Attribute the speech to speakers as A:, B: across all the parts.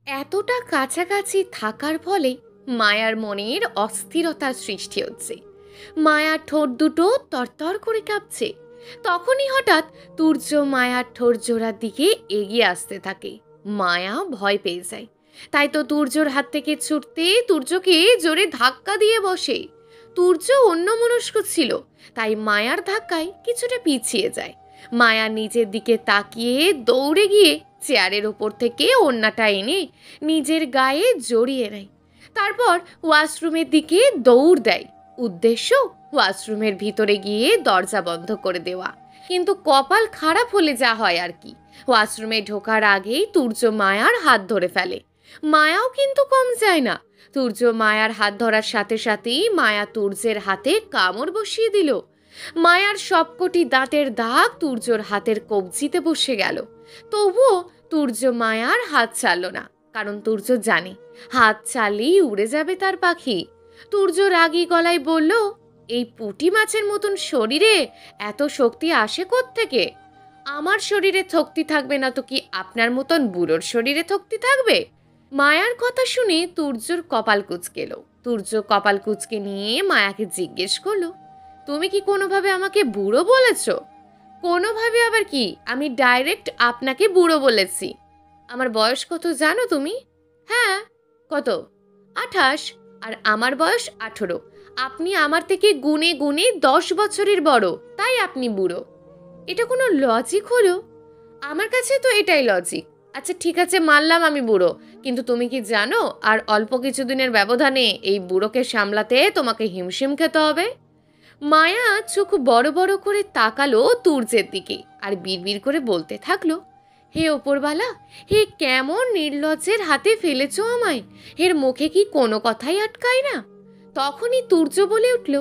A: এতটা কাছাকাছি থাকার ফলে মায়ার মনের অস্থিরতার সৃষ্টি হচ্ছে। মায়ার ঠোঁট দুটো তরতর করে কাঁপছে। তখনই হঠাৎ তুর্য মায়ার ঠোঁট জোড়ার দিকে এগিয়ে আসতে থাকে। মায়া ভয় পেয়ে যায়। তাই তো তুর্যর হাত থেকে ছুটতে তুর্যকে জোরে ধাক্কা দিয়ে বসে। তুর্য অন্যমনস্ক ছিল, তাই মায়ার ধাক্কায় কিছুটা পিছিয়ে যায়। মায়া নিজের দিকে তাকিয়ে দৌড়ে গিয়ে চেয়ারের ওপর থেকে ওড়নাটা এনে নিজের গায়ে জড়িয়ে নেয়। তারপর ওয়াশরুমের দিকে দৌড় দেয়। উদ্দেশ্য ওয়াশরুমের ভিতরে গিয়ে দরজা বন্ধ করে দেওয়া। কিন্তু কপাল খারাপ হলে যা হয় আর কি, ওয়াশরুমে ঢোকার আগেই তুর্য মায়ার হাত ধরে ফেলে। মায়াও কিন্তু কম যায় না। তুর্য মায়ার হাত ধরার সাথে সাথেই মায়া তুর্যের হাতে কামড় বসিয়ে দিল। মায়ার সবকটি দাঁতের দাগ তুর্যর হাতের কবজিতে বসে গেল। তবুও তুর্য মায়ার হাত ছাড়ল না, কারণ তুর্য জানে হাত ছাড়লেই উড়ে যাবে তার পাখি। তুর্য রাগী গলায় বলল, এই পুঁটি মাছের মতন শরীরে এত শক্তি আসে কোত্থেকে? আমার শরীরে শক্তি থাকবে না তো কি আপনার মতন বুড়োর শরীরে শক্তি থাকবে? মায়ার কথা শুনে তুর্যর কপাল কুঁচকে এলো। তুর্য কপাল কুঁচকে নিয়ে মায়াকে জিজ্ঞেস করলো, তুমি কি কোনোভাবে আমাকে বুড়ো বলেছ? কোনোভাবে আবার কি? আমি ডাইরেক্ট আপনাকে বুড়ো বলেছি। আমার বয়স কত জানো তুমি? হ্যাঁ। কত? 28। আর আমার বয়স 18। আপনি আমার থেকে গুণে গুণে 10 বছরের বড়, তাই আপনি বুড়ো। এটা কোনো লজিক হলো? আমার কাছে তো এটাই লজিক। আচ্ছা ঠিক আছে, মানলাম আমি বুড়ো, কিন্তু তুমি কি জানো আর অল্প কিছুদিনের ব্যবধানে এই বুড়োকে সামলাতে তোমাকে হিমশিম খেতে হবে? মায়া চোখ বড় বড় করে তাকালো তুর্যের দিকে আর বিড়বিড় করে বলতে থাকলো, হে ওপরওয়ালা, হে কেমন নির্লজ্জের হাতে ফেলেছো আমায়। এর মুখে কি কোনো কথাই আটকায় না? তখনই তুর্য বলে উঠল,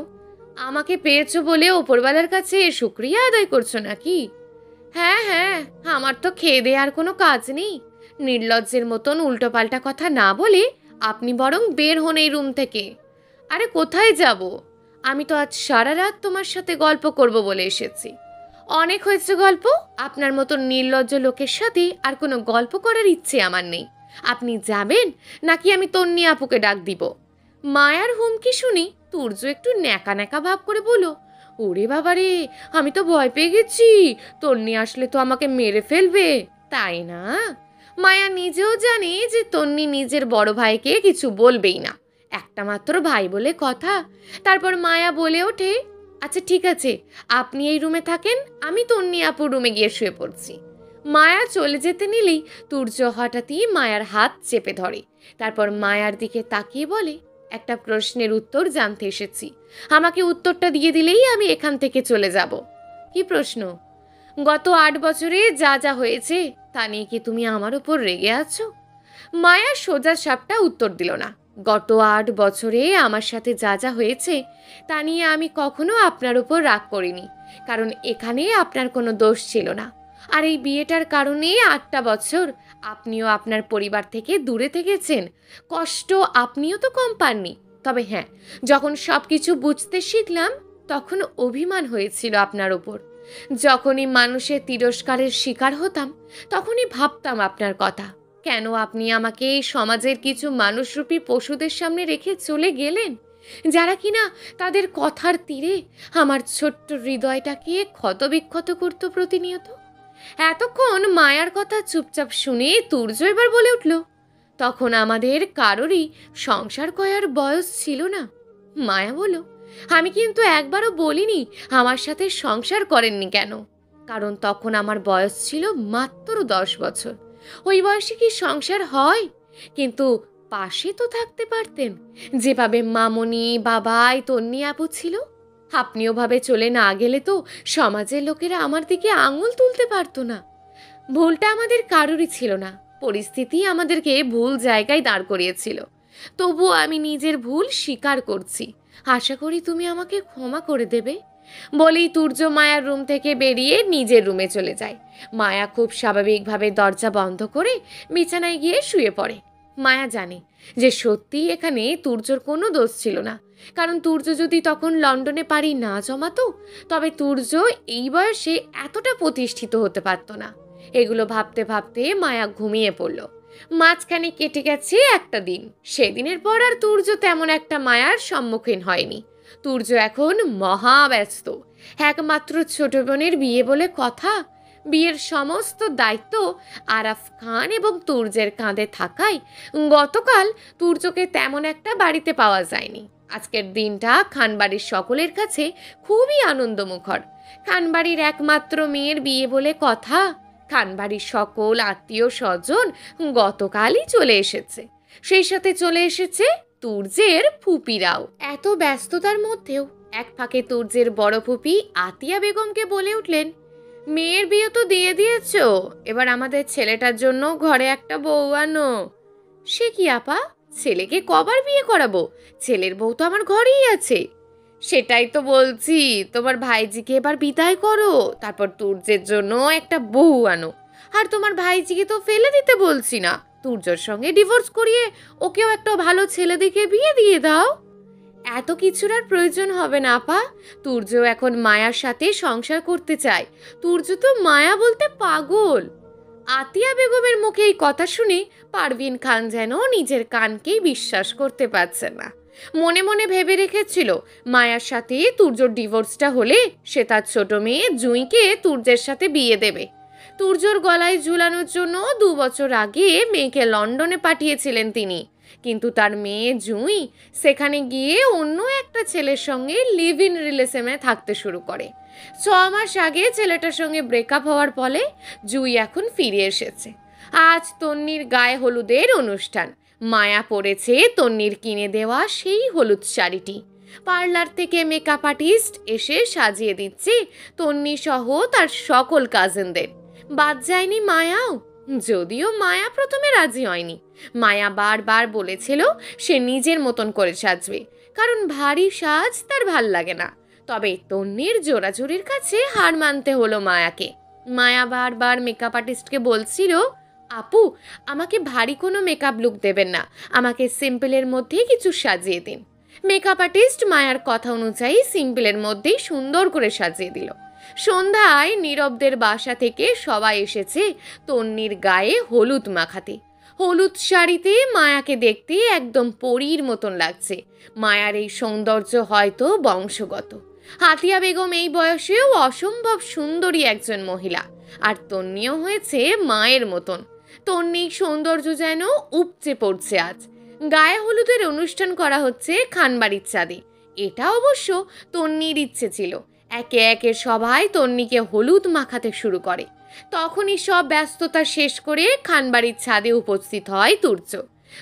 A: আমাকে পেয়েছো বলে ওপরওয়ালার কাছে শুকরিয়া আদায় করছো নাকি? হ্যাঁ হ্যাঁ, আমার তো খেয়ে দেয়ে আর কোনো কাজ নেই। নির্লজ্জের মতন উল্টোপাল্টা কথা না বলে আপনি বরং বের হন এই রুম থেকে। আরে কোথায় যাব? আমি তো আজ সারা রাত তোমার সাথে গল্প করব বলে এসেছি। অনেক হয়েছে গল্প। আপনার মতন নির্লজ্জ লোকের সাথে আর কোনো গল্প করার ইচ্ছে আমার নেই। আপনি যাবেন নাকি আমি তন্নি আপুকে ডাক দিব? মায়ার হুমকি শুনে তুর্য একটু ন্যাকা ন্যাকা ভাব করে বলল, ওরে বাবারে, আমি তো ভয় পেয়ে গেছি। তন্নি আসলে তো আমাকে মেরে ফেলবে, তাই না? মায়া নিজেও জানে যে তন্নি নিজের বড় ভাইকে কিছু বলবেই না, একটা মাত্র ভাই বলে কথা। তারপর মায়া বলে ওঠে, আচ্ছা ঠিক আছে, আপনি এই রুমে থাকেন, আমি তন্নি আপুর রুমে গিয়ে শুয়ে পড়ছি। মায়া চলে যেতে নিলেই তুর্য হঠাৎই মায়ার হাত চেপে ধরে। তারপর মায়ার দিকে তাকিয়ে বলে, একটা প্রশ্নের উত্তর জানতে এসেছি। আমাকে উত্তরটা দিয়ে দিলেই আমি এখান থেকে চলে যাব। কি প্রশ্ন? গত 8 বছরে যা যা হয়েছে তা নিয়ে কি তুমি আমার উপর রেগে আছো? মায়া সোজা সাপটা উত্তর দিল না। গত 8 বছরে আমার সাথে যা যা হয়েছে তা নিয়ে আমি কখনো আপনার উপর রাগ করিনি, কারণ এখানে আপনার কোনো দোষ ছিল না। আর এই বিয়েটার কারণে 8টা বছর আপনিও আপনার পরিবার থেকে দূরে থেকেছেন। কষ্ট আপনিও তো কম পাননি। তবে হ্যাঁ, যখন সব কিছু বুঝতে শিখলাম তখন অভিমান হয়েছিল আপনার ওপর। যখনই মানুষের তিরস্কারের শিকার হতাম তখনই ভাবতাম আপনার কথা। কেন আপনি আমাকে এই সমাজের কিছু মানুষরূপী পশুদের সামনে রেখে চলে গেলেন, যারা কিনা তাদের কথার তীরে আমার ছোট্ট হৃদয়টাকে ক্ষতবিক্ষত করত প্রতিনিয়ত? এতক্ষণ মায়ার কথা চুপচাপ শুনে তুর্য এবার বলে উঠল, তখন আমাদের কারোরই সংসার করার বয়স ছিল না। মায়া বলল, আমি কিন্তু একবারও বলিনি আমার সাথে সংসার করেননি কেন, কারণ তখন আমার বয়স ছিল মাত্র 10 বছর। ওই বয়সে কি সংসার হয়? কিন্তু পাশে তো থাকতে পারতেন, যেভাবে মামনি, বাবাই, তন্নি আপু ছিল। আপনি ওভাবে চলে না গেলে তো সমাজের লোকেরা আমার দিকে আঙুল তুলতে পারতো না। ভুলটা আমাদের কারোরই ছিল না, পরিস্থিতি আমাদেরকে ভুল জায়গায় দাঁড় করিয়েছিল। তবুও আমি নিজের ভুল স্বীকার করছি। আশা করি তুমি আমাকে ক্ষমা করে দেবে। বলেই তুর্য মায়ার রুম থেকে বেরিয়ে নিজের রুমে চলে যায়। মায়া খুব স্বাভাবিকভাবে দরজা বন্ধ করে বিছানায় গিয়ে শুয়ে পড়ে। মায়া জানে যে সত্যিই এখানে তুর্যর কোনো দোষ ছিল না, কারণ তুর্য যদি তখন লন্ডনে পাড়ি না জমাতো তবে তুর্য এই বয়সে এতটা প্রতিষ্ঠিত হতে পারত না। এগুলো ভাবতে ভাবতে মায়া ঘুমিয়ে পড়ল। মাঝখানে কেটে গেছে একটা দিন। সেদিনের পর আর তুর্য তেমন একটা মায়ার সম্মুখীন হয়নি। তুর্য এখন মহাব্যস্ত। একমাত্র ছোট বোনের বিয়ে বলে কথা। বিয়ের সমস্ত দায়িত্ব আরাফ খান এবং তুর্যের কাঁধে থাকায় গতকাল তুর্যকে তেমন একটা বাড়িতে পাওয়া যায়নি। আজকের দিনটা খানবাড়ির সকলের কাছে খুবই আনন্দমুখর। খানবাড়ির একমাত্র মেয়ের বিয়ে বলে কথা। খানবাড়ির সকল আত্মীয় স্বজন গতকালই চলে এসেছে। সেই সাথে চলে এসেছে তুর্যের ফুপিরাও। এত ব্যস্ততার মধ্যেও এক ফাঁকে তুর্যের বড় ফুপি আতিয়া বেগমকে বলে উঠলেন, মেয়ের বিয়ে তো দিয়ে দিয়েছ, এবার আমাদের ছেলেটার জন্য ঘরে একটা বউ আনো। সে কি আপা, ছেলেকে কবার বিয়ে করাবো? ছেলের বউ তো আমার ঘরেই আছে। সেটাই তো বলছি, তোমার ভাইজিকে এবার বিদায় করো, তারপর তুর্যের জন্য একটা বউ আনো। আর তোমার ভাইজিকে তো ফেলে দিতে বলছি না, তুর্যর সঙ্গে ডিভোর্স করিয়ে ওকেও একটা ভালো ছেলে দেখে বিয়ে দিয়ে দাও। এত কিছুর আর প্রয়োজন হবে না আপা। তুর্য এখন মায়ার সাথে সংসার করতে চায়। তুর্য তো মায়া বলতে পাগল। আতিয়া বেগমের মুখে এই কথা শুনে পারভিন খান যেন নিজের কানকেই বিশ্বাস করতে পারছে না। মনে মনে ভেবে রেখেছিল মায়ার সাথে তুর্যর ডিভোর্সটা হলে সে তার ছোট মেয়ে জুঁইকে তুর্যের সাথে বিয়ে দেবে। তুর্যর গলায় ঝুলানোর জন্য 2 বছর আগে মেয়েকে লন্ডনে পাঠিয়েছিলেন তিনি, কিন্তু তার মেয়ে জুঁই সেখানে গিয়ে অন্য একটা ছেলের সঙ্গে লিভ ইন রিলেশনে থাকতে শুরু করে। 6 মাস আগে ছেলেটার সঙ্গে ব্রেকআপ হওয়ার ফলে জুঁই এখন ফিরে এসেছে। আজ তন্নির গায়ে হলুদের অনুষ্ঠান। মায়া পরেছে তন্নির কিনে দেওয়া সেই হলুদ শাড়িটি। পার্লার থেকে মেকআপ আর্টিস্ট এসে সাজিয়ে দিচ্ছে তন্নি সহ তার সকল কাজিনদের। বাদ যায়নি মায়াও, যদিও মায়া প্রথমে রাজি হয়নি। মায়া বারবার বলেছিল সে নিজের মতন করে সাজবে, কারণ ভারী সাজ তার ভাল লাগে না। তবে তন্নির জোরাজুরির কাছে হার মানতে হলো মায়াকে। মায়া বারবার মেকআপ আর্টিস্টকে বলছিল, আপু আমাকে ভারী কোনো মেকআপ লুক দেবেন না, আমাকে সিম্পলের মধ্যেই কিছু সাজিয়ে দিন। মেকআপ আর্টিস্ট মায়ার কথা অনুযায়ী সিম্পলের মধ্যেই সুন্দর করে সাজিয়ে দিল। সন্ধ্যায় নীরবদের বাসা থেকে সবাই এসেছে তন্নির গায়ে হলুদ মাখাতে। হলুদ শাড়িতে মায়াকে দেখতে একদম পরীর মতন লাগছে। মায়ার এই সৌন্দর্য হয়তো বংশগত। আতিয়া বেগম এই বয়সেও অসম্ভব সুন্দরী একজন মহিলা, আর তন্নিও হয়েছে মায়ের মতন। তন্নির সৌন্দর্য যেন উপচে পড়ছে আজ। গায়ে হলুদের অনুষ্ঠান করা হচ্ছে খানবাড়ির ছাদে। এটা অবশ্য তন্নির ইচ্ছে ছিল। একে একে সবাই তন্নিকে হলুদ মাখাতে শুরু করে। তখনই সব ব্যস্ততা শেষ করে খানবাড়ির ছাদে উপস্থিত হয় তুর্য।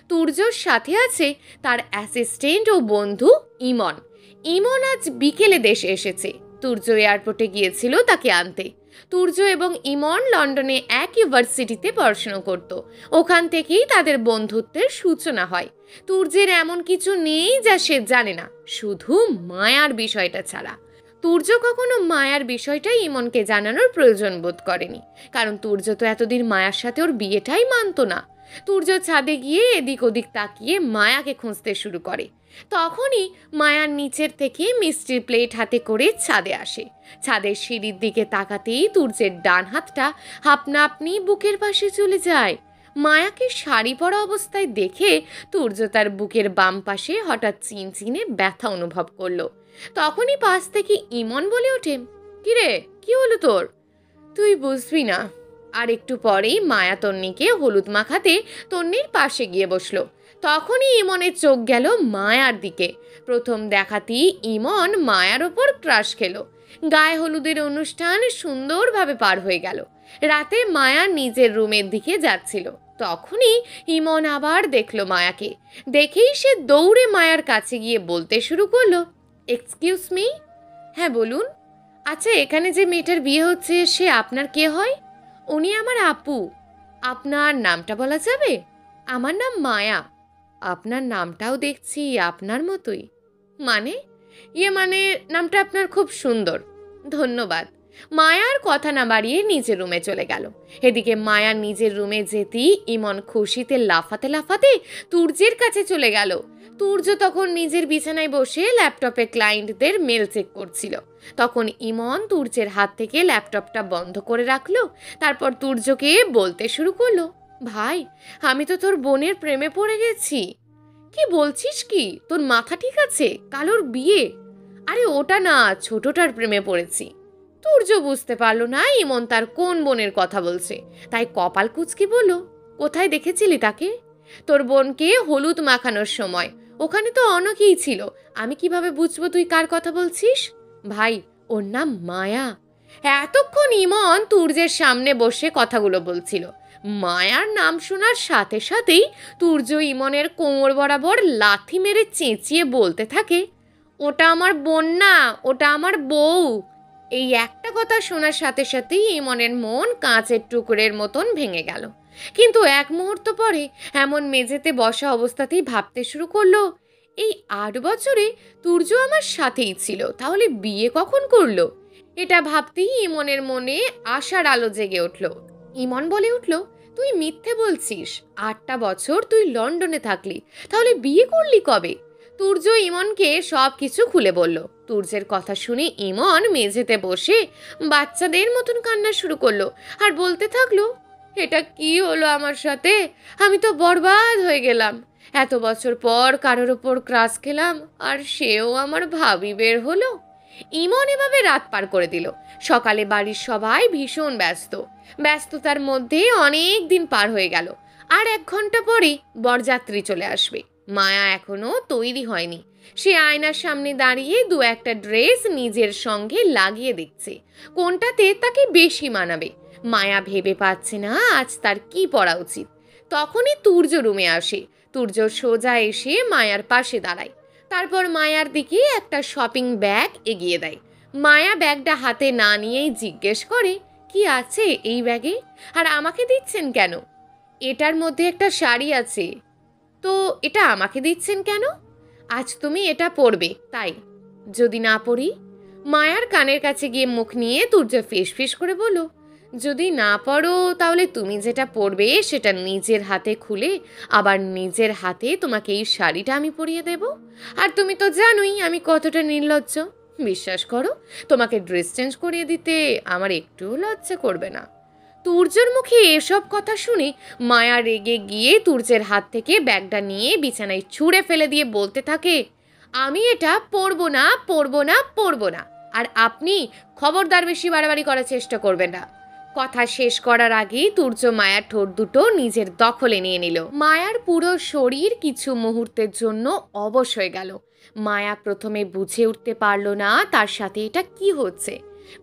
A: তুর্যর সাথে আছে তার অ্যাসিস্ট্যান্ট ও বন্ধু ইমন। ইমন আজ বিকেলে দেশে এসেছে। তুর্য এয়ারপোর্টে গিয়েছিল তাকে আনতে। তুর্য এবং ইমন লন্ডনে এক ইউনিভার্সিটিতে পড়াশোনা করত। ওখান থেকেই তাদের বন্ধুত্বের সূচনা হয়। তুর্যের এমন কিছু নেই যা সে জানে না, শুধু মায়ার বিষয়টা ছাড়া। তুর্য কখনো মায়ার বিষয়টা ইমনকে জানানোর প্রয়োজন বোধ করেনি, কারণ তুর্য তো এতদিন মায়ার সাথে ওর বিয়েটাই মানত না। তুর্য ছাদে গিয়ে এদিক ওদিক তাকিয়ে মায়াকে খুঁজতে শুরু করে। তখনই মায়ার নিচের থেকে মিষ্টির প্লেট হাতে করে ছাদে আসে। ছাদের সিঁড়ির দিকে তাকাতেই তুর্যের ডান হাতটা আপনা আপনি বুকের পাশে চলে যায়। মায়াকে শাড়ি পরা অবস্থায় দেখে তুর্য তার বুকের বাম পাশে হঠাৎ চিনচিনে ব্যথা অনুভব করলো। তখনই পাশ থেকে ইমন বলে ওঠে, কিরে কি হলো তোর? তুই বুঝবি না। আর একটু পরেই মায়া তন্নিকে হলুদ মাখাতে তন্নির পাশে গিয়ে বসলো। তখনই ইমনের চোখ গেল মায়ার দিকে। প্রথম দেখাতেই ইমন মায়ার ওপর ক্রাশ খেলো। গায়ে হলুদের অনুষ্ঠান সুন্দরভাবে পার হয়ে গেল। রাতে মায়া নিজের রুমের দিকে যাচ্ছিল। তখনই ইমন আবার দেখলো মায়াকে। দেখেই সে দৌড়ে মায়ার কাছে গিয়ে বলতে শুরু করলো, এক্সকিউজ মি। হ্যাঁ বলুন। আচ্ছা এখানে যে মেয়েটার বিয়ে হচ্ছে সে আপনার কে হয়? উনি আমার আপু। আপনার নামটা বলা যাবে? আমার নাম মায়া। আপনার নামটাও দেখছি আপনার মতোই। মানে? মানে নামটা আপনার খুব সুন্দর। ধন্যবাদ। মায়ার কথা না বাড়িয়ে নিজের রুমে চলে গেল। এদিকে মায়া নিজের রুমে যেতেই ইমন খুশিতে লাফাতে লাফাতে তুর্যের কাছে চলে গেল। তুর্য তখন নিজের বিছানায় বসে ল্যাপটপে ক্লায়েন্টদের মেল চেক করছিল। তখন ইমন তুর্যের হাত থেকে ল্যাপটপটা বন্ধ করে রাখলো। তারপর তুর্যকে বলতে শুরু করলো, ভাই, আমি তো তোর বোনের প্রেমে পড়ে গেছি। কি বলছিস কি? তোর মাথা ঠিক আছে? কালোর বিয়ে? আরে ওটা না, ছোটটার প্রেমে পড়েছি। তুর্য বুঝতে পারলো না ইমন তার কোন বোনের কথা বলছে, তাই কপাল কুঁচকি বলল, কোথায় দেখেছিলি তাকে? তোর বোনকে হলুদ মাখানোর সময়। ওখানে তো অনেকেই ছিল, আমি কিভাবে বুঝবো তুই কার কথা বলছিস? ভাই, ওর নাম মায়া। এতক্ষণ ইমন তুর্যের সামনে বসে কথাগুলো বলছিল। মায়ার নাম শোনার সাথে সাথেই তুর্য ইমনের কোমর বরাবর লাথি মেরে চেঁচিয়ে বলতে থাকে, ওটা আমার বোন না, ওটা আমার বউ। এই একটা কথা শোনার সাথে সাথেই ইমনের মন কাঁচের টুকরের মতন ভেঙে গেল। কিন্তু এক মুহূর্ত পরে এমন মেঝেতে বসা অবস্থাতেই ভাবতে শুরু করলো, এই 8 বছরে তুর্য আমার সাথেই ছিল, তাহলে বিয়ে কখন করলো? এটা ভাবতেই ইমনের মনে আশার আলো জেগে উঠল। ইমন বলে উঠল, তুই মিথ্যে বলছিস। 8টা বছর তুই লন্ডনে থাকলি, তাহলে বিয়ে করলি কবে? তুর্য ইমনকে সব কিছু খুলে বলল। তুর্যের কথা শুনে ইমন মেঝেতে বসে বাচ্চাদের মতন কান্না শুরু করলো আর বলতে থাকলো, এটা কি হলো আমার সাথে? আমি তো বরবাদ হয়ে গেলাম। এত বছর পর কারোর ওপর ক্রাশ খেলাম, আর সেও আমার ভাবি বের হলো। ইমন এভাবে রাত পার করে দিল। সকালে বাড়ির সবাই ভীষণ ব্যস্ত। ব্যস্ততার মধ্যে অনেক দিন পার হয়ে গেল। আর 1 ঘন্টা পরে বরযাত্রী চলে আসবে। মায়া এখনো তৈরি হয়নি। সে আয়নার সামনে দাঁড়িয়ে দু একটা ড্রেস নিজের সঙ্গে লাগিয়ে দেখছে, কোনটাতে তাকে বেশি মানাবে। মায়া ভেবে পাচ্ছে না আজ তার কি পরা উচিত। তখনই তুর্য রুমে আসে। তুর্য সোজা এসে মায়ার পাশে দাঁড়ায়। তারপর মায়ার দিকে একটা শপিং ব্যাগ এগিয়ে দেয়। মায়া ব্যাগটা হাতে না নিয়েই জিজ্ঞেস করে, কি আছে এই ব্যাগে? আর আমাকে দিচ্ছেন কেন? এটার মধ্যে একটা শাড়ি আছে। তো এটা আমাকে দিচ্ছেন কেন? আজ তুমি এটা পরবে তাই। যদি না পরি? মায়ার কানের কাছে গিয়ে মুখ নিয়ে তুর্য ফিস করে বলল, যদি না পড়ো তাহলে তুমি যেটা পরবে সেটা নিজের হাতে খুলে আবার নিজের হাতে তোমাকে এই শাড়িটা আমি পরিয়ে দেব। আর তুমি তো জানোই আমি কতটা নির্লজ্জ। বিশ্বাস করো, তোমাকে ড্রেস চেঞ্জ করিয়ে দিতে আমার একটুও লজ্জা করবে না। তুর্যের মুখে এসব কথা শুনে মায়া রেগে গিয়ে তুর্যের হাত থেকে ব্যাগটা নিয়ে বিছানায় ছুঁড়ে ফেলে দিয়ে বলতে থাকে, আমি এটা পরবো না, পরবো না, পরবো না। আর আপনি খবরদার বেশি বাড়াবাড়ি করার চেষ্টা করবেন না। কথা শেষ করার আগেই তুর্য মায়ার ঠোঁট দুটো নিজের দখলে নিয়ে নিল। মায়ার পুরো শরীর কিছু মুহূর্তের জন্য অবশ হয়ে গেল। মায়া প্রথমে বুঝে উঠতে পারল না তার সাথে এটা কি হচ্ছে।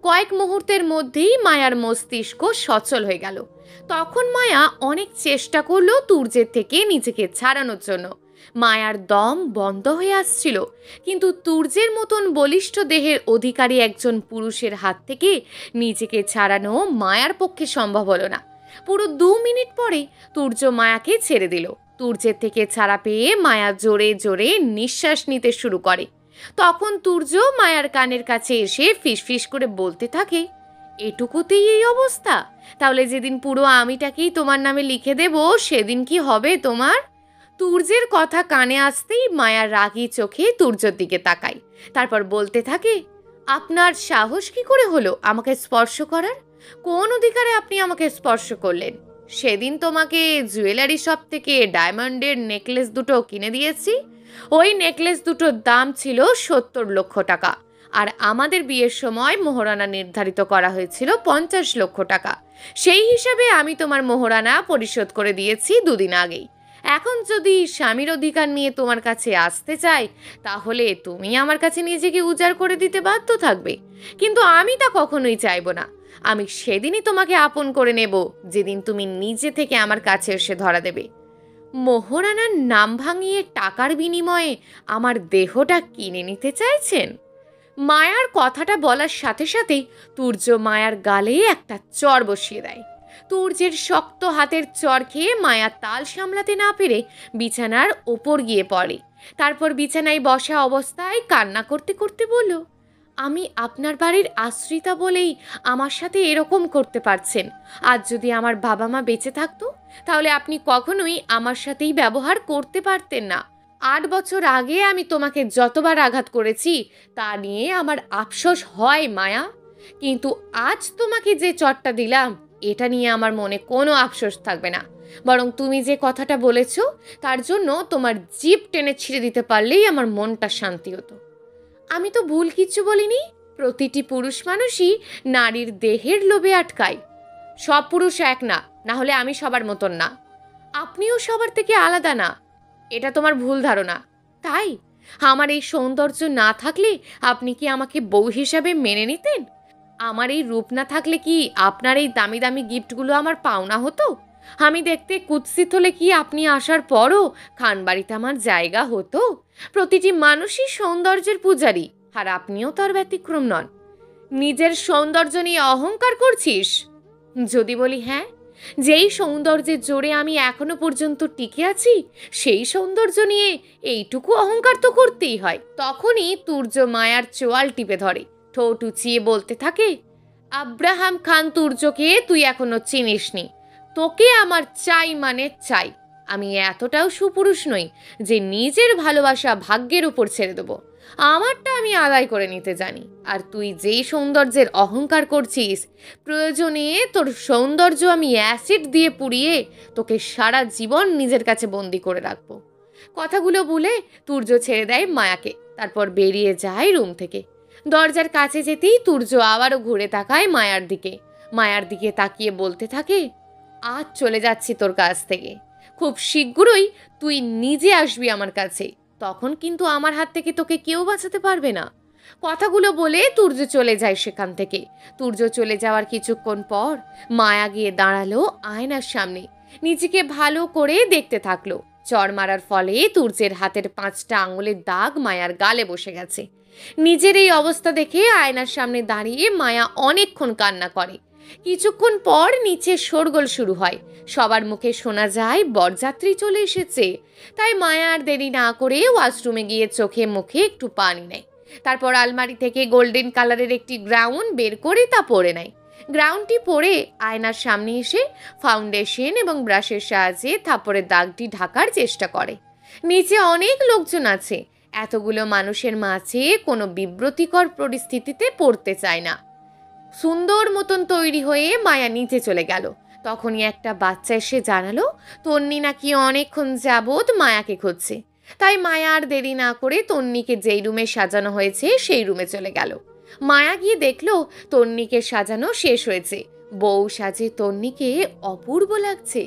A: কয়েক মুহূর্তের মধ্যেই মায়ার মস্তিষ্ক সচল হয়ে গেল। তখন মায়া অনেক চেষ্টা করলো তুর্যের থেকে নিজেকে ছাড়ানোর জন্য। মায়ার দম বন্ধ হয়ে আসছিল, কিন্তু তুর্যের মতন বলিষ্ঠ দেহের অধিকারী একজন পুরুষের হাত থেকে নিজেকে ছাড়ানো মায়ার পক্ষে সম্ভব হলো না। পুরো 2 মিনিট পরে তুর্য মায়াকে ছেড়ে দিল। তুর্যের থেকে ছাড়া পেয়ে মায়া জোরে জোরে নিঃশ্বাস নিতে শুরু করে। তখন তুর্য মায়ার কানের কাছে এসে ফিসফিস করে বলতে থাকে, এটুকুতেই এই অবস্থা? তাহলে যেদিন পুরো আমিটাকেই তোমার নামে লিখে দেব সেদিন কি হবে তোমার? তুর্যের কথা কানে আসতেই মায়া রাগী চোখে তুর্যর দিকে তাকায়। তারপর বলতে থাকে, আপনার সাহস কি করে হলো আমাকে স্পর্শ করার? কোন অধিকারে আপনি আমাকে স্পর্শ করলেন? সেদিন তোমাকে জুয়েলারি শপ থেকে ডায়মন্ডের নেকলেস দুটো কিনে দিয়েছি। ওই নেকলেস দুটোর দাম ছিল 70 লক্ষ টাকা। আর আমাদের বিয়ের সময় মোহরানা নির্ধারিত করা হয়েছিল 50 লক্ষ টাকা। সেই হিসাবে আমি তোমার মোহরানা পরিশোধ করে দিয়েছি 2 দিন আগেই। এখন যদি স্বামীর অধিকার নিয়ে তোমার কাছে আসতে চাই, তাহলে তুমি আমার কাছে নিজেকে উজাড় করে দিতে বাধ্য থাকবে। কিন্তু আমি তা কখনোই চাইব না। আমি সেদিনই তোমাকে আপন করে নেব যেদিন তুমি নিজে থেকে আমার কাছে এসে ধরা দেবে। মোহরানার নাম ভাঙিয়ে টাকার বিনিময়ে আমার দেহটা কিনে নিতে চাইছেন? মায়ার কথাটা বলার সাথে সাথেই তুর্য মায়ার গালে একটা চর বসিয়ে দেয়। তুর্যের শক্ত হাতের চর খেয়ে মায়া তাল সামলাতে না পেরে বিছানার ওপর গিয়ে পড়ে। তারপর বিছানায় বসা অবস্থায় কান্না করতে করতে বলল, আমি আপনার বাড়ির আশ্রিতা বলেই আমার সাথে এরকম করতে পারছেন। আজ যদি আমার বাবা মা বেঁচে থাকতো, তাহলে আপনি কখনোই আমার সাথেই ব্যবহার করতে পারতেন না। 8 বছর আগে আমি তোমাকে যতবার আঘাত করেছি তা নিয়ে আমার আফসোস হয় মায়া, কিন্তু আজ তোমাকে যে চটটা দিলাম এটা নিয়ে আমার মনে কোনো আফসোস থাকবে না। বরং তুমি যে কথাটা বলেছ তার জন্য তোমার জিভ টেনে ছিঁড়ে দিতে পারলেই আমার মনটা শান্তি হতো। আমি তো ভুল কিচ্ছু বলিনি। প্রতিটি পুরুষ মানুষই নারীর দেহের লোভে আটকায়। সব পুরুষ এক না, না হলে আমি সবার মতন না। আপনিও সবার থেকে আলাদা না, এটা তোমার ভুল ধারণা। তাই আমার এই সৌন্দর্য না থাকলে আপনি কি আমাকে বউ হিসাবে মেনে নিতেন? আমার এই রূপ না থাকলে কি আপনার এই দামি দামি গিফটগুলো আমার পাওনা হতো? আমি দেখতে কুৎসিত হলে কি আপনি আসার পরও খানবাড়িতে আমার জায়গা হতো? প্রতিটি মানুষই সৌন্দর্যের পূজারী, আর আপনিও তার ব্যতিক্রম নন। নিজের সৌন্দর্য নিয়ে অহংকার করছিস? যদি বলি হ্যাঁ, যেই সৌন্দর্যের জোরে আমি এখনো পর্যন্ত টিকে আছি, সেই সৌন্দর্য নিয়ে এইটুকু অহংকার তো করতেই হয়। তখনই তুর্য মায়ার চোয়াল টিপে ধরে, ঠোঁট উঁচিয়ে বলতে থাকে, আব্রাহাম খান তুর্যকে তুই এখনো চিনিসনি। তোকে আমার চাই মানে চাই। আমি এতটাও সুপুরুষ নই যে নিজের ভালোবাসা ভাগ্যের উপর ছেড়ে দেবো। আমারটা আমি আদায় করে নিতে জানি। আর তুই যেই সৌন্দর্যের অহংকার করছিস, প্রয়োজনে তোর সৌন্দর্য আমি অ্যাসিড দিয়ে পুড়িয়ে তোকে সারা জীবন নিজের কাছে বন্দি করে রাখবো। কথাগুলো বলে তুর্য ছেড়ে দেয় মায়াকে, তারপর বেরিয়ে যায় রুম থেকে। দরজার কাছে যেতেই তুর্য আবারও ঘুরে তাকায় মায়ার দিকে। মায়ার দিকে তাকিয়ে বলতে থাকে, আজ চলে যাচ্ছি তোর কাছ থেকে। খুব শীঘ্রই তুই নিজে আসবি আমার কাছে। তখন কিন্তু আমার হাত থেকে তোকে কেউ বাঁচাতে পারবে না। কথাগুলো বলে তুর্য চলে যায় সেখান থেকে। তুর্য চলে যাওয়ার কিছুক্ষণ পর মায়া গিয়ে দাঁড়ালো আয়নার সামনে। নিজেকে ভালো করে দেখতে থাকলো। চড় মারার ফলে তুর্যের হাতের 5টা আঙুলের দাগ মায়ার গালে বসে গেছে। নিজের এই অবস্থা দেখে আয়নার সামনে দাঁড়িয়ে মায়া অনেকক্ষণ কান্না করে। কিছুক্ষণ পর নিচে শোরগোল শুরু হয়। সবার মুখে শোনা যায় বরযাত্রী চলে এসেছে। তাই মায়া আর দেরি না করে ওয়াশরুমে গিয়ে চোখে মুখে একটু পানি নেয়। তারপর আলমারি থেকে গোল্ডেন কালারের একটি গ্রাউন বের করে তা পরে নেয়। গ্রাউনটি পরে আয়নার সামনে এসে ফাউন্ডেশন এবং ব্রাশের সাহায্যে থাপড়ের দাগটি ঢাকার চেষ্টা করে। নিচে অনেক লোকজন আছে। এতগুলো মানুষের মাঝে কোনো বিব্রতিকর পরিস্থিতিতে পড়তে চায় না। সুন্দর মতন তৈরি হয়ে মায়া নিচে চলে গেল। তখনই একটা বাচ্চা এসে জানালো তন্নি নাকি অনেকক্ষণ যাবৎ মায়াকে খুঁজছে। তাই মায়া আর দেরি না করে তন্নিকে যেই রুমে সাজানো হয়েছে সেই রুমে চলে গেল। মায়া গিয়ে দেখলো তন্নিকে সাজানো শেষ হয়েছে। বউ সাজে তন্নিকে অপূর্ব লাগছে।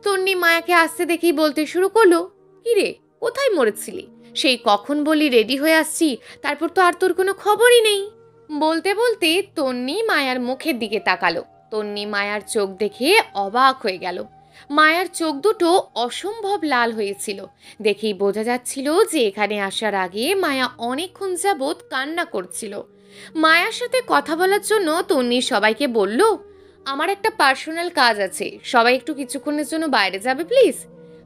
A: তন্নি মায়াকে আসতে দেখেই বলতে শুরু করলো, কিরে, কোথায় মরেছিলি? সেই কখন বলি রেডি হয়ে আসছি, তারপর তো আর তোর কোনো খবরই নেই। বলতে বলতে তন্নি মায়ার মুখের দিকে তাকালো। তন্নি মায়ার চোখ দেখে অবাক হয়ে গেল। মায়ার চোখ দুটো অসম্ভব লাল হয়েছিল। দেখেই বোঝা যাচ্ছিল যে এখানে আসার আগে মায়া অনেকক্ষণ যাবৎ কান্না করছিল। মায়ার সাথে কথা বলার জন্য তন্নি সবাইকে বলল, আমার একটা পার্সোনাল কাজ আছে, সবাই একটু কিছুক্ষণের জন্য বাইরে যাবে প্লিজ।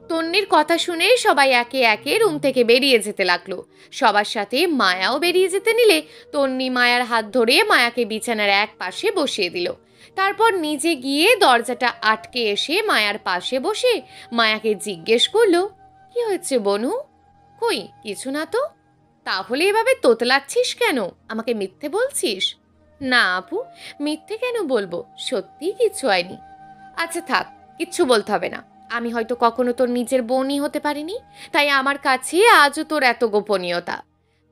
A: তন্নির কথা শুনে সবাই একে একে রুম থেকে বেরিয়ে যেতে লাগলো। সবার সাথে মায়াও বেরিয়ে যেতে নিলে তন্নি মায়ার হাত ধরে মায়াকে বিছানার এক পাশে বসিয়ে দিল। তারপর নিজে গিয়ে দরজাটা আটকে এসে মায়ার পাশে বসে মায়াকে জিজ্ঞেস করলো, কি হয়েছে বনু? কই কিছু না তো। তাহলে এভাবে তোতলাচ্ছিস কেন? আমাকে মিথ্যে বলছিস? না আপু, মিথ্যে কেন বলবো, সত্যি কিছু হয়নি। আচ্ছা থাক, কিচ্ছু বলতে হবে না। আমি হয়তো কখনো তোর নিজের বোনই হতে পারিনি, তাই আমার কাছে আজও তোর এত গোপনীয়তা।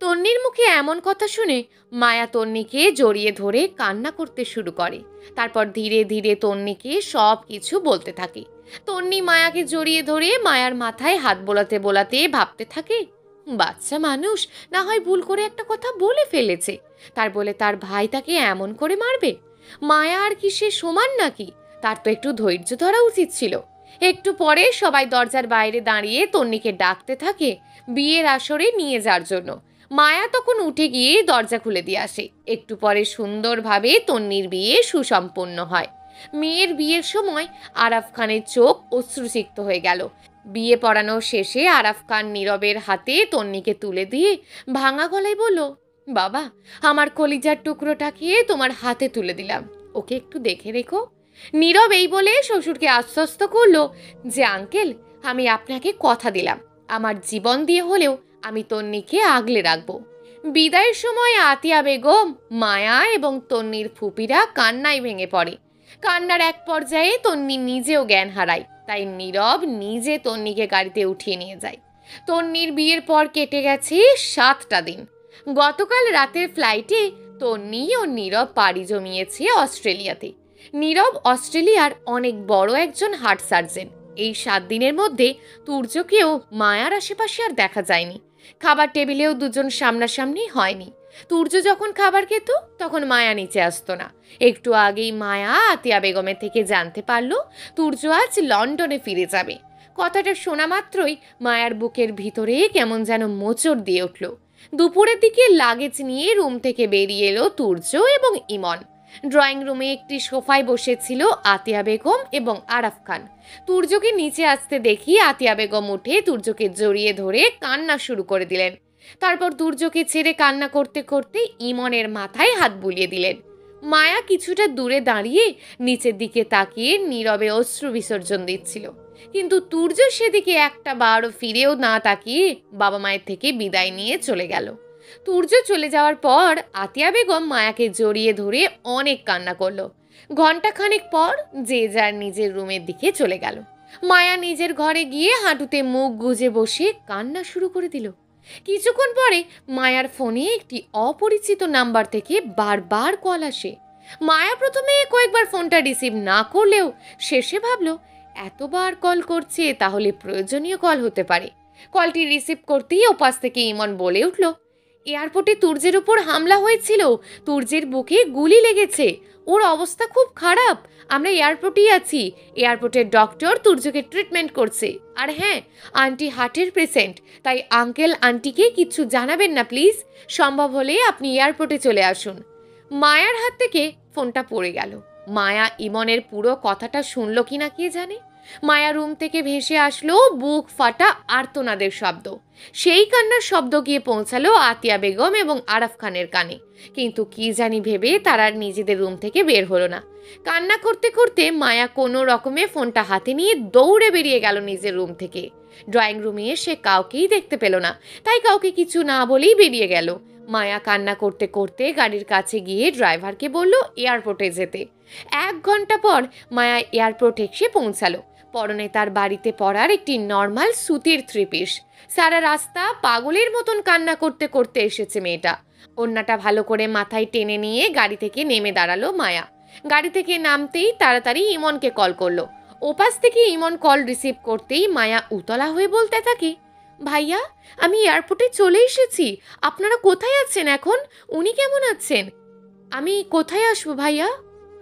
A: তন্নির মুখে এমন কথা শুনে মায়া তন্নিকে জড়িয়ে ধরে কান্না করতে শুরু করে। তারপর ধীরে ধীরে তন্নিকে সব কিছু বলতে থাকে। তন্নি মায়াকে জড়িয়ে ধরে মায়ার মাথায় হাত বোলাতে বোলাতে ভাবতে থাকে, বাচ্চা মানুষ, না হয় ভুল করে একটা কথা বলে ফেলেছে, তার বলে তার ভাই তাকে এমন করে মারবে? মায়া আর কি সে সমান নাকি? তার তো একটু ধৈর্য ধরা উচিত ছিল। একটু পরে সবাই দরজার বাইরে দাঁড়িয়ে তন্নিকে ডাকতে থাকে বিয়ের আসরে নিয়ে যাওয়ার জন্য। মায়া তখন উঠে গিয়ে দরজা খুলে দিয়ে আসে। একটু পরে সুন্দরভাবে তন্নির বিয়ে সুসম্পন্ন হয়। মেয়ের বিয়ের সময় আরাফ খানের চোখ অশ্রুসিক্ত হয়ে গেল। বিয়ে পড়ানো শেষে আরাফ খান নীরবের হাতে তন্নিকে তুলে দিয়ে ভাঙা গলায় বলল, বাবা, আমার কলিজার টুকরোটাকে তোমার হাতে তুলে দিলাম, ওকে একটু দেখে রেখো। নীরব এই বলে শ্বশুরকে আশ্বস্ত করলো যে আঙ্কেল, আমি আপনাকে কথা দিলাম, আমার জীবন দিয়ে হলেও আমি তন্নিকে আগলে রাখবো। বিদায়ের সময় আতিয়া বেগম, মায়া এবং তন্নির ফুপিরা কান্নায় ভেঙে পড়ে। কান্নার এক পর্যায়ে তন্নি নিজেও জ্ঞান হারায়। তাই নীরব নিজে তন্নিকে গাড়িতে উঠিয়ে নিয়ে যায়। তন্নির বিয়ের পর কেটে গেছে 7টা দিন। গতকাল রাতের ফ্লাইটে তন্নি ও নীরব পাড়ি জমিয়েছে অস্ট্রেলিয়াতে। নীরব অস্ট্রেলিয়ার অনেক বড় একজন হার্ট সার্জন। এই 7 দিনের মধ্যে তুর্যকেও মায়ার আশেপাশে আর দেখা যায়নি। খাবার টেবিলেও দুজন সামনাসামনি হয়নি। তুর্য যখন খাবার খেত তখন মায়া নিচে আসতো না। একটু আগেই মায়া আতিয়া বেগমের থেকে জানতে পারল তুর্য আজ লন্ডনে ফিরে যাবে। কথাটা শোনা মাত্রই মায়ার বুকের ভিতরে কেমন যেন মোচড় দিয়ে উঠল। দুপুরের দিকে লাগেজ নিয়ে রুম থেকে বেরিয়ে এলো তুর্য এবং ইমন। ড্রয়িং রুমে একটি সোফায় বসেছিল আতিয়া বেগম এবং আরাফ খান। তুর্যকে নিচে আসতে দেখি আতিয়া বেগম উঠে তুর্যকে জড়িয়ে ধরে কান্না শুরু করে দিলেন। তারপর তুর্যকে ছেড়ে কান্না করতে করতে ইমনের মাথায় হাত বুলিয়ে দিলেন। মায়া কিছুটা দূরে দাঁড়িয়ে নিচের দিকে তাকিয়ে নীরবে অশ্রু বিসর্জন দিচ্ছিল, কিন্তু তুর্য সেদিকে একটা বারও ফিরেও না তাকিয়ে বাবা মায়ের থেকে বিদায় নিয়ে চলে গেল। তুর্য চলে যাওয়ার পর আতিয়া বেগম মায়াকে জড়িয়ে ধরে অনেক কান্না করলো। ঘন্টাখানেক পর যে যার নিজের রুমের দিকে চলে গেল। মায়া নিজের ঘরে গিয়ে হাঁটুতে মুখ গুজে বসে কান্না শুরু করে দিল। কিছুক্ষণ পরে মায়ার ফোনে একটি অপরিচিত নাম্বার থেকে বারবার কল আসে। মায়া প্রথমে কয়েকবার ফোনটা রিসিভ না করলেও শেষে ভাবল এতবার কল করছে তাহলে প্রয়োজনীয় কল হতে পারে। কলটি রিসিভ করতেই ওপাশ থেকে ইমন বলে উঠল, এয়ারপোর্টে তুর্যের উপর হামলা হয়েছিল, তুর্যের বুকে গুলি লেগেছে, ওর অবস্থা খুব খারাপ, আমরা এয়ারপোর্টেই আছি, এয়ারপোর্টের ডক্টর তুর্যকে ট্রিটমেন্ট করছে। আর হ্যাঁ, আন্টি হার্টের পেশেন্ট, তাই আঙ্কেল আন্টিকে কিছু জানাবেন না প্লিজ, সম্ভব হলে আপনি এয়ারপোর্টে চলে আসুন। মায়ার হাত থেকে ফোনটা পড়ে গেল। মায়া ইমনের পুরো কথাটা শুনল কিনা কে জানে। মায়া রুম থেকে ভেসে আসলো বুক ফাটা আর্তনাদের শব্দ। সেই কান্নার শব্দ গিয়ে পৌঁছালো আতিয়া বেগম এবং আরাফ খানের কানে, কিন্তু কি জানি ভেবে তারা নিজেদের রুম থেকে বের হলো না। কান্না করতে করতে মায়া কোনো রকমে ফোনটা হাতে নিয়ে দৌড়ে বেরিয়ে গেল নিজের রুম থেকে। ড্রয়িং রুমে এসে কাউকেই দেখতে পেল না, তাই কাউকে কিছু না বলেই বেরিয়ে গেল। মায়া কান্না করতে করতে গাড়ির কাছে গিয়ে ড্রাইভারকে বলল এয়ারপোর্টে যেতে। 1 ঘন্টা পর মায়া এয়ারপোর্টে এসে পৌঁছালো। পরনে তার বাড়িতে পরার একটি নর্মাল সুতির 3 পিস। সারা রাস্তা পাগলের মতন কান্না করতে করতে এসেছে মেয়েটা। ওড়নাটা ভালো করে মাথায় টেনে নিয়ে গাড়ি থেকে নেমে দাঁড়ালো মায়া। গাড়ি থেকে নামতেই তাড়াতাড়ি ইমনকে কল করলো। ওপাশ থেকে ইমন কল রিসিভ করতেই মায়া উতলা হয়ে বলতে থাকে, ভাইয়া আমি এয়ারপোর্টে চলে এসেছি, আপনারা কোথায় আছেন এখন, উনি কেমন আছেন? আমি কোথায় আসবো ভাইয়া?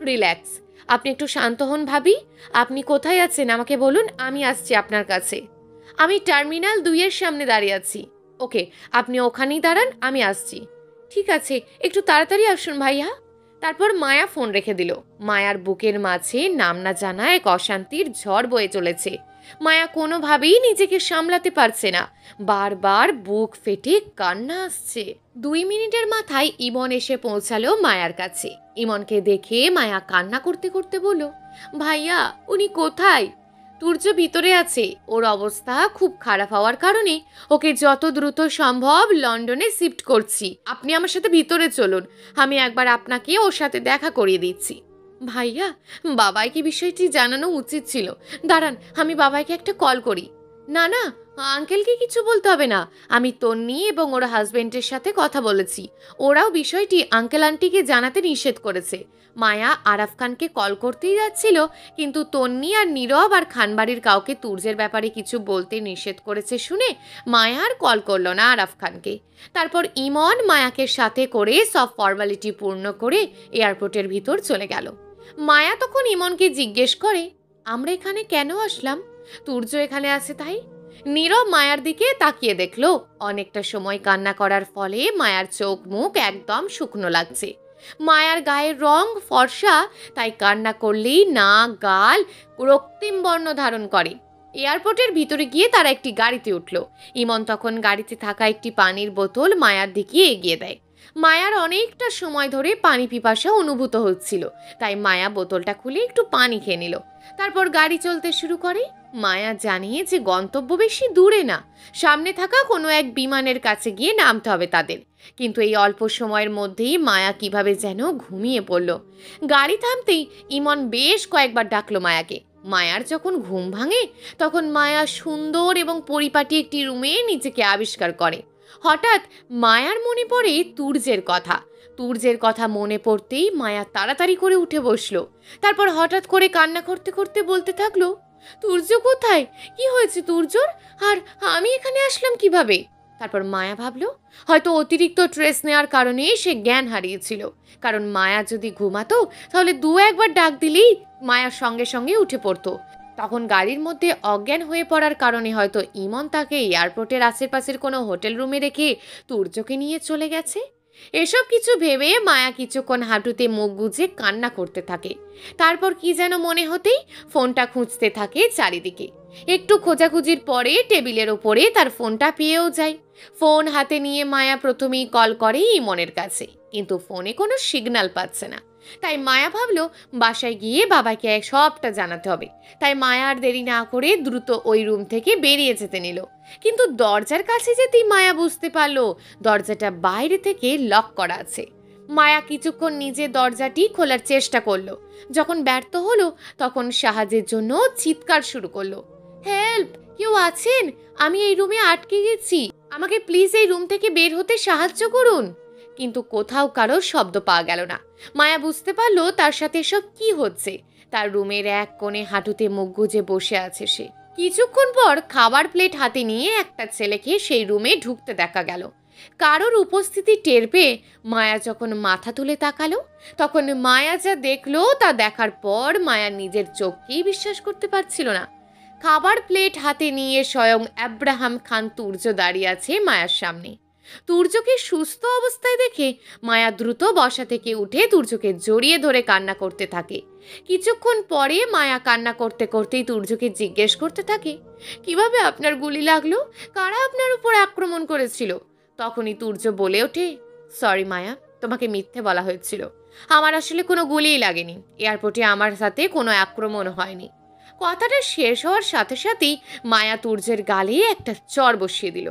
A: রিল্যাক্স, আপনি একটু শান্ত হন ভাবি, আপনি কোথায় আছেন আমাকে বলুন, আমি আসছি আপনার কাছে। আমি টার্মিনাল 2-এর সামনে দাঁড়িয়ে আছি। ওকে, আপনি ওখানেই দাঁড়ান, আমি আসছি। ঠিক আছে, একটু তাড়াতাড়ি আসুন ভাইয়া। তারপর মায়া ফোন রেখে দিল। মায়ার বুকের মাঝে নাম না জানা এক অশান্তির ঝড় বয়ে চলেছে। মায়া কোনোভাবেই নিজেকে সামলাতে পারছে না, বারবার বুক ফেটে কান্না আসছে। 2 মিনিটের মাথায় ইমন এসে পৌঁছালো মায়ার কাছে। ইমনকে দেখে মায়া কান্না করতে করতে বলল, ভাইয়া উনি কোথায়? তুর্য ভিতরে আছে, ওর অবস্থা খুব খারাপ হওয়ার কারণে ওকে যত দ্রুত সম্ভব লন্ডনে শিফট করছি, আপনি আমার সাথে ভিতরে চলুন, আমি একবার আপনাকে ওর সাথে দেখা করিয়ে দিচ্ছি। ভাইয়া বাবাইকে বিষয়টি জানানো উচিত ছিল, দাঁড়ান আমি বাবাইকে একটা কল করি। না না, আঙ্কেলকে কিছু বলতে হবে না, আমি তন্নি এবং ওর হাজবেন্ডের সাথে কথা বলেছি, ওরাও বিষয়টি আঙ্কেল আন্টিকে জানাতে নিষেধ করেছে। মায়া আরাফ খানকে কল করতেই যাচ্ছিল, কিন্তু তন্নি আর নীরব আর খানবাড়ির কাউকে তুর্যের ব্যাপারে কিছু বলতে নিষেধ করেছে শুনে মায়া আর কল করলো না আরাফ খানকে। তারপর ইমন মায়াকে সাথে করে সব ফর্মালিটি পূর্ণ করে এয়ারপোর্টের ভিতর চলে গেল। মায়া তখন ইমনকে জিজ্ঞেস করে, আমরা এখানে কেন আসলাম? তুর্য এখানে আছে তাই? নীরব মায়ার দিকে তাকিয়ে দেখলো অনেকটা সময় কান্না করার ফলে মায়ার চোখ মুখ একদম শুকনো লাগছে। মায়ার গায়ের রং ফর্সা, তাই কান্না করলেই নাক গাল রক্তিম বর্ণ ধারণ করে। এয়ারপোর্টের ভিতরে গিয়ে তারা একটি গাড়িতে উঠল। ইমন তখন গাড়িতে থাকা একটি পানির বোতল মায়ার দিকে এগিয়ে দেয়। মায়ার অনেকটা সময় ধরে পানি পিপাসা অনুভূত হচ্ছিল, তাই মায়া বোতলটা খুলে একটু পানি খেয়ে নিল। তারপর গাড়ি চলতে শুরু করে। মায়া জানে যে গন্তব্য বেশি দূরে না, সামনে থাকা কোনো এক বিমানের কাছে গিয়ে নামতে হবে তাদের, কিন্তু এই অল্প সময়ের মধ্যেই মায়া কিভাবে যেন ঘুমিয়ে পড়ল। গাড়ি থামতেই ইমন বেশ কয়েকবার ডাকলো মায়াকে, মায়ার যখন ঘুম ভাঙে তখন মায়া সুন্দর এবং পরিপাটি একটি রুমে নিজেকে আবিষ্কার করে। হঠাৎ মায়ার মনে পড়ে তুর্যের কথা মনে পড়তেই মায়া তাড়াতাড়ি করে উঠে বসলো। তারপর হঠাৎ করে কান্না করতে করতে বলতে থাকলো, তুর্য কোথায়? কি হয়েছে তুর্যর? আর আমি এখানে আসলাম কিভাবে? তারপর মায়া ভাবলো হয়তো অতিরিক্ত স্ট্রেস নেওয়ার কারণে সে জ্ঞান হারিয়েছিল। কারণ মায়া যদি ঘুমাতো তাহলে দু একবার ডাক দিলেই মায়ার সঙ্গে সঙ্গে উঠে পড়তো। তখন গাড়ির মধ্যে অজ্ঞান হয়ে পড়ার কারণে হয়তো ইমন তাকে এয়ারপোর্টের আশেপাশের কোনো হোটেল রুমে রেখে তুর্যকে নিয়ে চলে গেছে। এসব কিছু ভেবে মায়া কিছুক্ষণ হাঁটুতে মুখ গুজে কান্না করতে থাকে। তারপর কি যেন মনে হতেই ফোনটা খুঁজতে থাকে চারিদিকে। একটু খোঁজাখুঁজির পরে টেবিলের ওপরে তার ফোনটা পেয়েও যায়। ফোন হাতে নিয়ে মায়া প্রথমেই কল করে ইমনের কাছে, কিন্তু ফোনে কোনো সিগন্যাল পাচ্ছে না। তাই মায়া ভাবলো বাসায় গিয়ে বাবাকে সবটা জানাতে হবে। তাই মায়া আর দেরি না করে দ্রুত ওই রুম থেকে বেরিয়ে যেতে নিল। কিন্তু দরজার কাছে যেতেই মায়া বুঝতে পারলো দরজাটা বাইরে থেকে লক করা আছে। মায়া কিছুক্ষণ নিজে দরজাটি খোলার চেষ্টা করলো। যখন ব্যর্থ হলো তখন সাহায্যের জন্য চিৎকার শুরু করলো, হেল্প, কেউ আছেন? আমি এই রুমে আটকে গেছি, আমাকে প্লিজ এই রুম থেকে বের হতে সাহায্য করুন। কিন্তু কোথাও কারো শব্দ পাওয়া গেল না। মায়া বুঝতে পারলো তার সাথে এসব কি হচ্ছে। তার রুমের এক কোণে হাঁটুতে মুখ গুজে বসে আছে সে। কিছুক্ষণ পর খাবার প্লেট হাতে নিয়ে একটা ছেলেকে সেই রুমে ঢুকতে দেখা গেল। কারোর উপস্থিতি টের পেয়ে মায়া যখন মাথা তুলে তাকালো তখন মায়া যা দেখলো তা দেখার পর মায়া নিজের চোখকেই বিশ্বাস করতে পারছিল না। খাবার প্লেট হাতে নিয়ে স্বয়ং আব্রাহাম খান তুর্য দাঁড়িয়ে আছে মায়ার সামনে। তুর্যকে সুস্থ অবস্থায় দেখে মায়া দ্রুত বসা থেকে উঠে তুর্যকে জড়িয়ে ধরে কান্না করতে থাকে। কিছুক্ষণ পরে মায়া কান্না করতে করতেই তুর্যকে জিজ্ঞেস করতে থাকে, কিভাবে আপনার গুলি লাগলো? কারা আপনার উপর আক্রমণ করেছিল? তখনই তুর্য বলে ওঠে, সরি মায়া, তোমাকে মিথ্যে বলা হয়েছিল। আমার আসলে কোনো গুলিই লাগেনি, এয়ারপোর্টে আমার সাথে কোনো আক্রমণ হয়নি। কথাটা শেষ হওয়ার সাথে সাথেই মায়া তুর্যের গালে একটা চড় বসিয়ে দিল।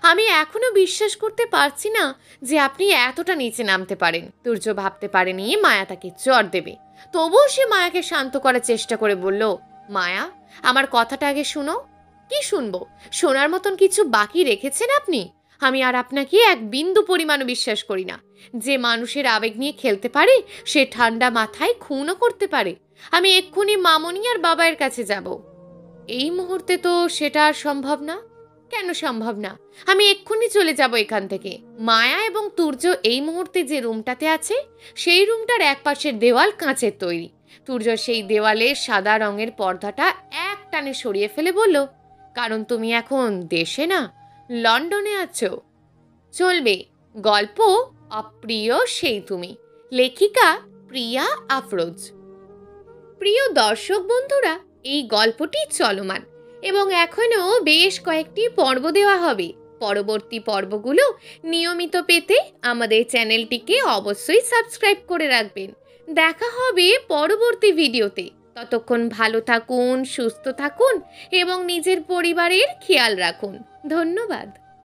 A: আমি এখনো বিশ্বাস করতে পারছি না যে আপনি এতটা নিচে নামতে পারেন। তুর্য ভাবতে পারেনি মায়া তাকে চড় দেবে। তবুও সে মায়াকে শান্ত করার চেষ্টা করে বলল, মায়া, আমার কথাটা আগে শুনো। কি শুনবো? শোনার মতন কিছু বাকি রেখেছেন আপনি? আমি আর আপনাকে এক বিন্দু পরিমাণও বিশ্বাস করি না। যে মানুষের আবেগ নিয়ে খেলতে পারে সে ঠান্ডা মাথায় খুনও করতে পারে। আমি এক্ষুনি মামনি আর বাবার কাছে যাব। এই মুহূর্তে তো সেটা আর সম্ভব না। কেন সম্ভব না? আমি এক্ষুনি চলে যাব এখান থেকে। মায়া এবং তুর্য এই মুহূর্তে যে রুমটাতে আছে সেই রুমটার এক পাশের দেওয়াল কাঁচের তৈরি। তুর্য সেই দেওয়ালের সাদা রঙের পর্দাটা এক টানে সরিয়ে ফেলে বলল, কারণ তুমি এখন দেশে না, লন্ডনে আছো। চলবে। গল্প অপ্রিয় সেই তুমি, লেখিকা প্রিয়া আফরোজ। প্রিয় দর্শক বন্ধুরা, এই গল্পটি চলমান এবং এখনও বেশ কয়েকটি পর্ব দেওয়া হবে। পরবর্তী পর্বগুলো নিয়মিত পেতে আমাদের চ্যানেলটিকে অবশ্যই সাবস্ক্রাইব করে রাখবেন। দেখা হবে পরবর্তী ভিডিওতে। ততক্ষণ ভালো থাকুন, সুস্থ থাকুন এবং নিজের পরিবারের খেয়াল রাখুন। ধন্যবাদ।